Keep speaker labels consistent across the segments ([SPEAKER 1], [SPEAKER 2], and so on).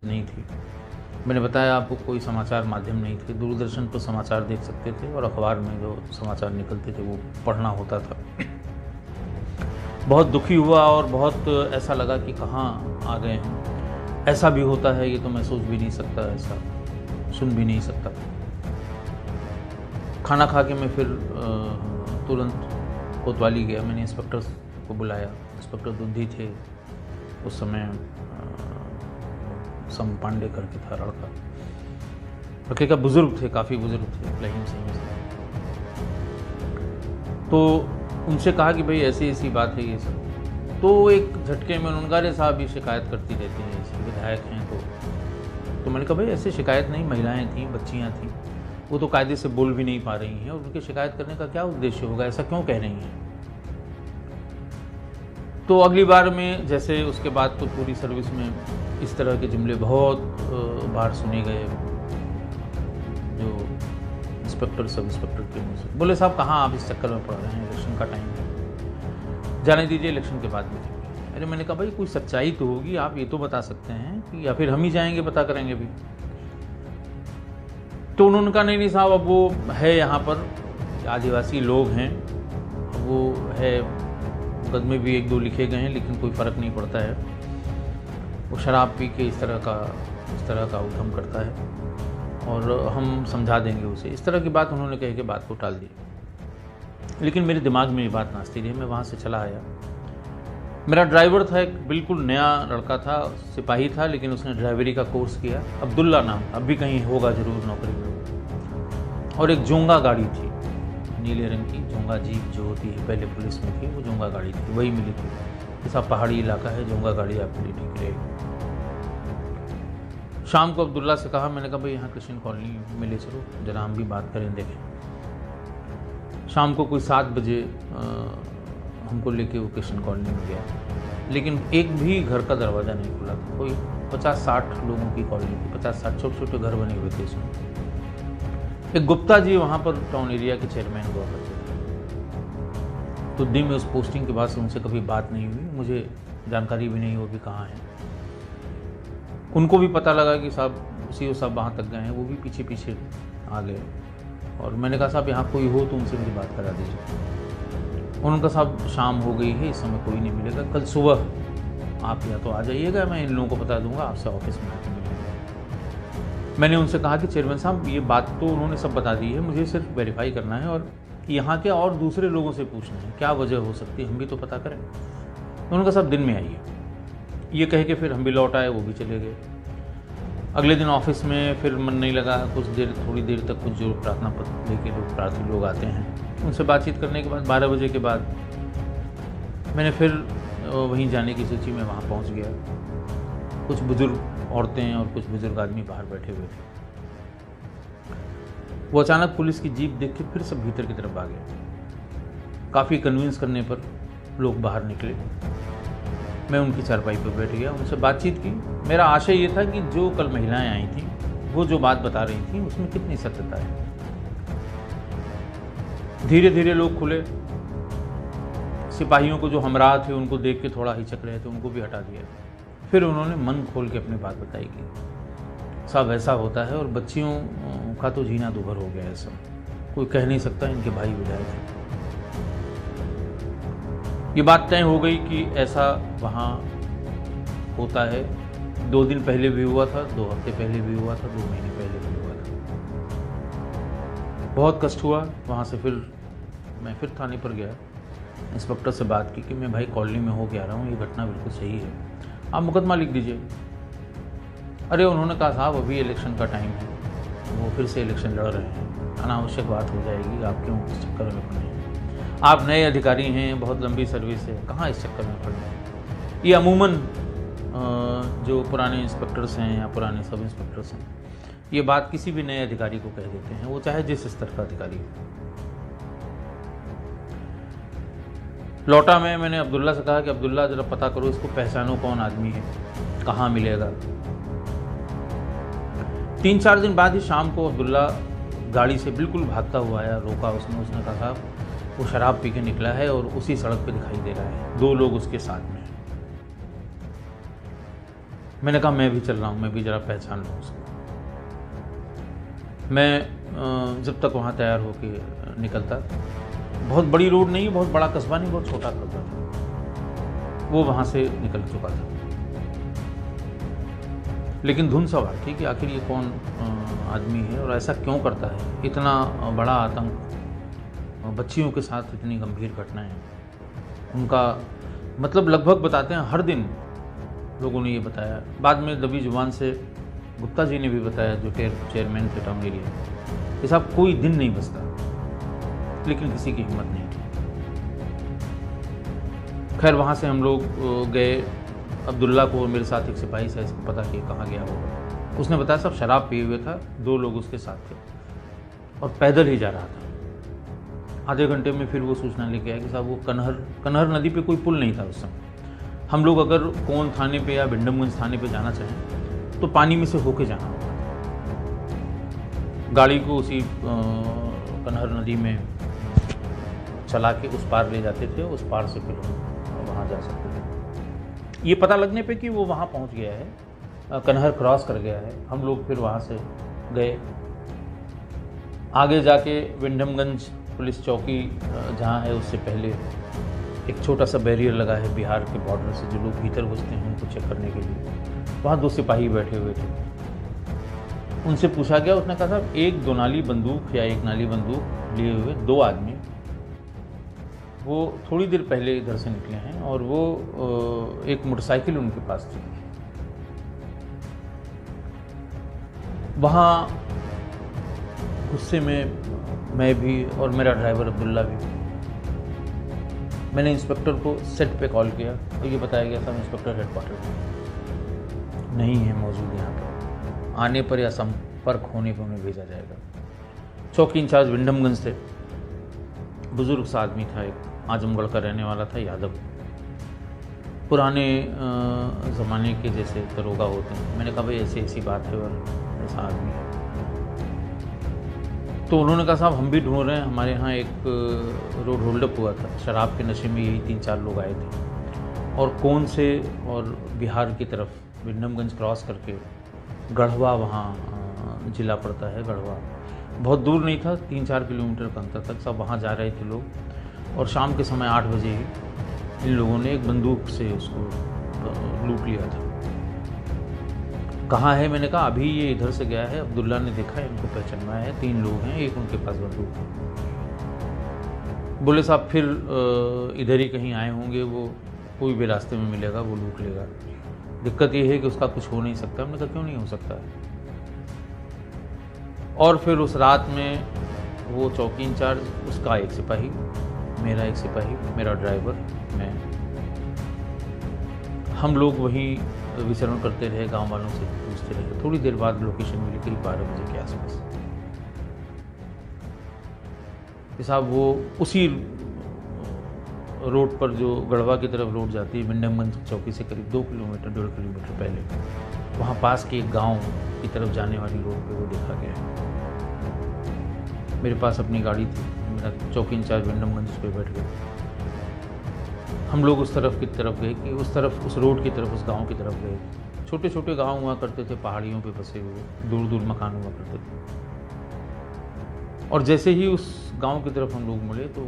[SPEAKER 1] नहीं थी। मैंने बताया आपको कोई समाचार माध्यम नहीं थे, दूरदर्शन पर समाचार देख सकते थे और अखबार में जो समाचार निकलते थे वो पढ़ना होता था। बहुत दुखी हुआ और बहुत ऐसा लगा कि कहाँ आ गए हैं, ऐसा भी होता है ये तो मैं सोच भी नहीं सकता, ऐसा सुन भी नहीं सकता। खाना खा के मैं फिर तुरंत कोतवाली गया। मैंने इंस्पेक्टर को बुलाया, इंस्पेक्टर दुद्धि थे उस समय, सम पांडे करके था लड़का, लड़के का बुजुर्ग थे, काफ़ी बुजुर्ग थे, रहीम सिंह से। तो उनसे कहा कि भाई ऐसी ऐसी बात है ये सब। तो एक झटके में उन्होंने कहा, अरे साहब ये शिकायत करती रहती हैं, ऐसे विधायक हैं। तो मैंने कहा भाई ऐसे शिकायत नहीं, महिलाएं थीं, बच्चियां थीं, वो तो कायदे से बोल भी नहीं पा रही हैं और उनकी शिकायत करने का क्या उद्देश्य होगा, ऐसा क्यों कह रही हैं। तो अगली बार में जैसे उसके बाद तो पूरी सर्विस में इस तरह के जुमले बहुत बार सुने गए, जो इंस्पेक्टर सब इंस्पेक्टर के मुँह से। बोले साहब कहाँ आप इस चक्कर में पड़ रहे हैं, इलेक्शन का टाइम है, जाने दीजिए, इलेक्शन के बाद देखेंगे। अरे मैंने कहा भाई कोई सच्चाई तो होगी, आप ये तो बता सकते हैं कि, या फिर हम ही जाएंगे पता करेंगे भी। तो उन्होंने कहा नहीं साहब, अब वो है यहाँ पर आदिवासी लोग हैं, वो है, मुकदमे भी एक दो लिखे गए हैं लेकिन कोई फ़र्क नहीं पड़ता है, वो शराब पी के इस तरह का उद्यम करता है और हम समझा देंगे उसे। इस तरह की बात उन्होंने कह के बात को टाल दी। लेकिन मेरे दिमाग में ये बात नाचती रही। मैं वहाँ से चला आया। मेरा ड्राइवर था, एक बिल्कुल नया लड़का था, सिपाही था, लेकिन उसने ड्राइवरी का कोर्स किया, अब्दुल्ला नाम, अब भी कहीं होगा ज़रूर नौकरी में। और एक जोंगा गाड़ी थी, नीले रंग की जोंगा जीप जो होती है, पहले पुलिस में थी, वो जोंगा गाड़ी थी, वही मिली थी। ऐसा पहाड़ी इलाका है, जोंगा गाड़ी आपके लिए ठीक रहेगी। शाम को अब्दुल्ला से कहा, मैंने कहा भाई यहाँ क्रिश्चियन कॉलोनी में ले चलो, जरा हम भी बात करें, देखें। शाम को कोई 7 बजे हमको लेके वो क्रिश्चियन कॉलोनी में गया, लेकिन एक भी घर का दरवाज़ा नहीं खुला था। कोई 50-60 लोगों की कॉलोनी थी, 50-60 छोटे छोटे घर बने हुए थे इसमें। एक गुप्ता जी वहाँ पर टाउन एरिया के चेयरमैन हुआ करते थे। तो दिन में उस पोस्टिंग के बाद से उनसे कभी बात नहीं हुई, मुझे जानकारी भी नहीं हो कि कहाँ हैं। उनको भी पता लगा कि साहब सीओ साहब वहाँ तक गए हैं, वो भी पीछे पीछे आ गए। और मैंने कहा साहब यहाँ कोई हो तो उनसे मुझे बात करा दीजिए। उन्होंने कहा साहब शाम हो गई है, इस समय कोई नहीं मिलेगा, कल सुबह आप या तो आ जाइएगा, मैं इन लोगों को बता दूंगा, आपसे ऑफिस में आकर मिलेंगे। मैंने उनसे कहा कि चेयरमैन साहब ये बात तो उन्होंने सब बता दी है, मुझे सिर्फ वेरीफाई करना है और यहाँ के और दूसरे लोगों से पूछना है क्या वजह हो सकती है, हम भी तो पता करें। उन्होंने कहा साहब दिन में आइए। ये कह के फिर हम भी लौट आए, वो भी चले गए। अगले दिन ऑफिस में फिर मन नहीं लगा, कुछ देर, थोड़ी देर तक कुछ जो प्रार्थना पत्र लेके लोग प्रार्थी लोग आते हैं, उनसे बातचीत करने के बाद 12 बजे के बाद मैंने फिर वहीं जाने की सूची में वहाँ पहुँच गया। कुछ बुजुर्ग औरतें और कुछ बुजुर्ग आदमी बाहर बैठे हुए थे। वो अचानक पुलिस की जीप देख के फिर सब भीतर की तरफ आ गए। काफ़ी कन्विंस करने पर लोग बाहर निकले। मैं उनकी चारपाई पर बैठ गया, उनसे बातचीत की। मेरा आशय ये था कि जो कल महिलाएं आई थीं, वो जो बात बता रही थीं उसमें कितनी सत्यता है। धीरे धीरे लोग खुले। सिपाहियों को जो हमराह थे उनको देख के थोड़ा हिचक रहे थे, उनको भी हटा दिया। फिर उन्होंने मन खोल के अपनी बात बताई कि साहब ऐसा होता है और बच्चियों का तो जीना दूभर हो गया है, सब कोई कह नहीं सकता इनके भाई विधायक हैं। ये बात तय हो गई कि ऐसा वहाँ होता है। 2 दिन पहले भी हुआ था, 2 हफ्ते पहले भी हुआ था, 2 महीने पहले भी हुआ था। बहुत कष्ट हुआ। वहाँ से फिर मैं फिर थाने पर गया, इंस्पेक्टर से बात की कि मैं भाई कॉलोनी में हो के आ रहा हूँ, ये घटना बिल्कुल सही है, आप मुकदमा लिख दीजिए। अरे उन्होंने कहा साहब अभी इलेक्शन का टाइम है, वो फिर से इलेक्शन लड़ रहे हैं, अनावश्यक बात हो जाएगी, आप क्यों इस चक्कर में पड़े हैं, आप नए अधिकारी हैं, बहुत लंबी सर्विस है, कहाँ इस चक्कर में पड़े हैं। ये अमूमन जो पुराने इंस्पेक्टर्स हैं या पुराने सब इंस्पेक्टर्स हैं, ये बात किसी भी नए अधिकारी को कह देते हैं, वो चाहे जिस स्तर का अधिकारी हो। लौटा मैंने अब्दुल्ला से कहा कि अब्दुल्ला ज़रा पता करो, इसको पहचानो कौन आदमी है, कहाँ मिलेगा। 3-4 दिन बाद ही शाम को अब्दुल्ला गाड़ी से बिल्कुल भागता हुआ आया, रोका उसने कहा साहब वो शराब पी के निकला है और उसी सड़क पे दिखाई दे रहा है, 2 लोग उसके साथ में। मैंने कहा मैं भी चल रहा हूँ, मैं भी ज़रा पहचान लूँ उसको। मैं जब तक वहाँ तैयार होके निकलता, बहुत बड़ी रोड नहीं, बहुत बड़ा कस्बा नहीं, बहुत छोटा कस्बा था, वो वहाँ से निकल चुका था। लेकिन धुन सवार थी कि आखिर ये कौन आदमी है और ऐसा क्यों करता है, इतना बड़ा आतंक, बच्चियों के साथ इतनी गंभीर घटनाएं। उनका मतलब लगभग बताते हैं हर दिन लोगों ने ये बताया। बाद में दबी जुबान से गुप्ता जी ने भी बताया, जो चेयरमैन थे टाउन एरिया, कि साहब कोई दिन नहीं बचता, लेकिन किसी की हिम्मत नहीं थी। खैर वहाँ से हम लोग गए। अब्दुल्ला को मेरे साथ एक सिपाही से इसको पता कि कहाँ गया होगा। उसने बताया सब शराब पिए हुए था, 2 लोग उसके साथ थे और पैदल ही जा रहा था। आधे घंटे में फिर वो सूचना लेके आया कि साहब वो कन्हर नदी पे कोई पुल नहीं था उस समय। हम लोग अगर कोन थाने पे या भिंडमगंज थाने पे जाना चाहें तो पानी में से होके जाना होगा। गाड़ी को उसी कन्हर नदी में चला के उस पार ले जाते थे, उस पार से फिर वहाँ जा सकते थे। ये पता लगने पे कि वो वहाँ पहुँच गया है, कन्हर क्रॉस कर गया है, हम लोग फिर वहाँ से गए। आगे जाके विंडमगंज पुलिस चौकी जहाँ है, उससे पहले एक छोटा सा बैरियर लगा है बिहार के बॉर्डर से, जो लोग भीतर घुसते हैं उनको चेक करने के लिए। वहाँ 2 सिपाही बैठे हुए थे। उनसे पूछा गया, उसने कहा साहब एक 2 नाली बंदूक या 1 नाली बंदूक लिए हुए 2 आदमी, वो थोड़ी देर पहले इधर से निकले हैं और वो एक मोटरसाइकिल उनके पास थी। वहाँ गुस्से में मैं भी और मेरा ड्राइवर अब्दुल्ला भी, मैंने इंस्पेक्टर को सेट पे कॉल किया और ये बताया गया था इंस्पेक्टर हेडक्वार्टर में नहीं है मौजूद यहाँ पर, आने पर या संपर्क होने पर उन्हें भेजा जाएगा। चौकी इंचार्ज विंडमगंज थे, बुजुर्ग सा आदमी था, एक आजमगढ़ का रहने वाला था, यादव, पुराने ज़माने के जैसे दरोगा होते हैं। मैंने कहा भाई ऐसी ऐसी बात है और ऐसा आदमी है। तो उन्होंने कहा साहब हम भी ढूंढ रहे हैं, हमारे यहाँ एक रोड होल्डअप हुआ था, शराब के नशे में यही 3-4 लोग आए थे और कोन से और बिहार की तरफ विंडमगंज क्रॉस करके गढ़वा, वहाँ जिला पड़ता है गढ़वा, बहुत दूर नहीं था, 3-4 किलोमीटर का अंतर तक सब वहाँ जा रहे थे लोग। और शाम के समय 8 बजे ही इन लोगों ने एक बंदूक से उसको लूट लिया था। कहाँ है? मैंने कहा अभी ये इधर से गया है, अब्दुल्ला ने देखा है, इनको पहचानवाया है, 3 लोग हैं, एक उनके पास बंदूक है। बोले साहब फिर इधर ही कहीं आए होंगे, वो कोई भी रास्ते में मिलेगा वो लूट लेगा, दिक्कत ये है कि उसका कुछ हो नहीं सकता। हमने कहा क्यों नहीं हो सकता है? और फिर उस रात में वो चौकी इंचार्ज, उसका एक सिपाही, मेरा एक सिपाही, मेरा ड्राइवर, मैं, हम लोग वहीं विचरण करते रहे, गांव वालों से पूछते रहे। थोड़ी देर बाद लोकेशन मिली करीब 12 बजे के आसपास कि साहब वो उसी रोड पर जो गढ़वा की तरफ रोड जाती है, विंडमगंज चौकी से करीब 2 किलोमीटर 1.5 किलोमीटर पहले, वहाँ पास के एक गांव की तरफ जाने वाली रोड पे वो देखा गया। मेरे पास अपनी गाड़ी थी, मेरा चौकी इंचार्ज विंडमगंज उस पर बैठ गए। हम लोग उस तरफ की तरफ गए कि उस तरफ, उस रोड की तरफ, उस गांव की तरफ गए। छोटे छोटे गांव हुआ करते थे, पहाड़ियों पे बसे हुए, दूर दूर मकान हुआ करते थे। और जैसे ही उस गांव की तरफ हम लोग मुड़े तो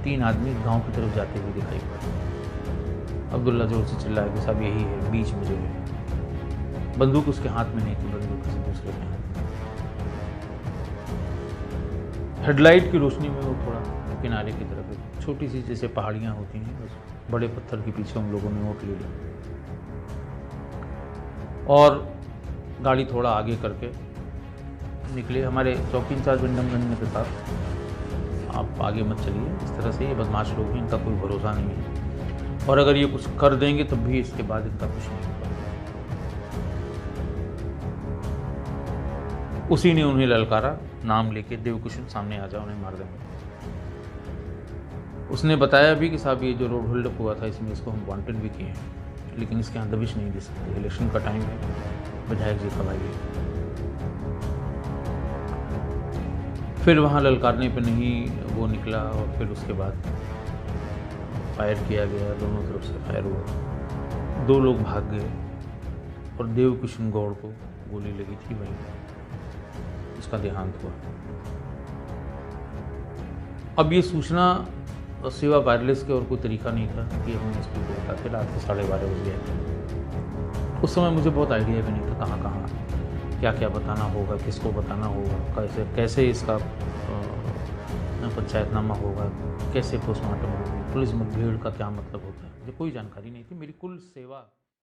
[SPEAKER 1] 3 आदमी गांव की तरफ जाते हुए दिखाई पड़े। अब्दुल्ला जोर से चिल्लाया कि साहब यही है, बीच में जो है। बंदूक उसके हाथ में नहीं थी, बंदूक किसी दूसरे के हाथ में। हेडलाइट की रोशनी में वो थोड़ा किनारे की तरफ, छोटी सी जैसे पहाड़ियाँ होती हैं, उस बड़े पत्थर के पीछे हम लोगों ने ओट ले ली और गाड़ी थोड़ा आगे करके निकले। हमारे चौकी इंचार्ज विंडमगंज के साथ, आप आगे मत चलिए, इस तरह से ये बदमाश लोग हैं, इनका कोई भरोसा नहीं है और अगर ये कुछ कर देंगे तब भी इसके बाद इनका कुछ नहीं होगा। उसी ने उन्हें ललकारा, नाम लेके, देवकुशन सामने आ जाओ, उन्हें मार देंगे। उसने बताया भी कि साहब ये जो रोड होल्डअप हुआ था इसमें इसको हम वांटेड भी किए हैं, लेकिन इसके यहाँ दबिश नहीं दे सकते, इलेक्शन का टाइम है, विधायक जी कब आइए। फिर वहाँ ललकारने पे नहीं वो निकला और फिर उसके बाद फायर किया गया, दोनों तरफ से फायर हुआ, 2 लोग भाग गए, और देव किशन गौड़ को गोली लगी थी, वहीं इसका देहांत हुआ। अब ये सूचना सेवा वायरलेस के और कोई तरीका नहीं था कि हम एसपी को बताते। रात के 12:30 बज गए। उस समय मुझे बहुत आइडिया भी नहीं था कहाँ क्या क्या बताना होगा, किसको बताना होगा, कैसे इसका पंचायतनामा होगा, कैसे पोस्टमार्टम होगी, पुलिस मुठभेड़ का क्या मतलब होता है, मुझे कोई जानकारी नहीं थी। मेरी कुल सेवा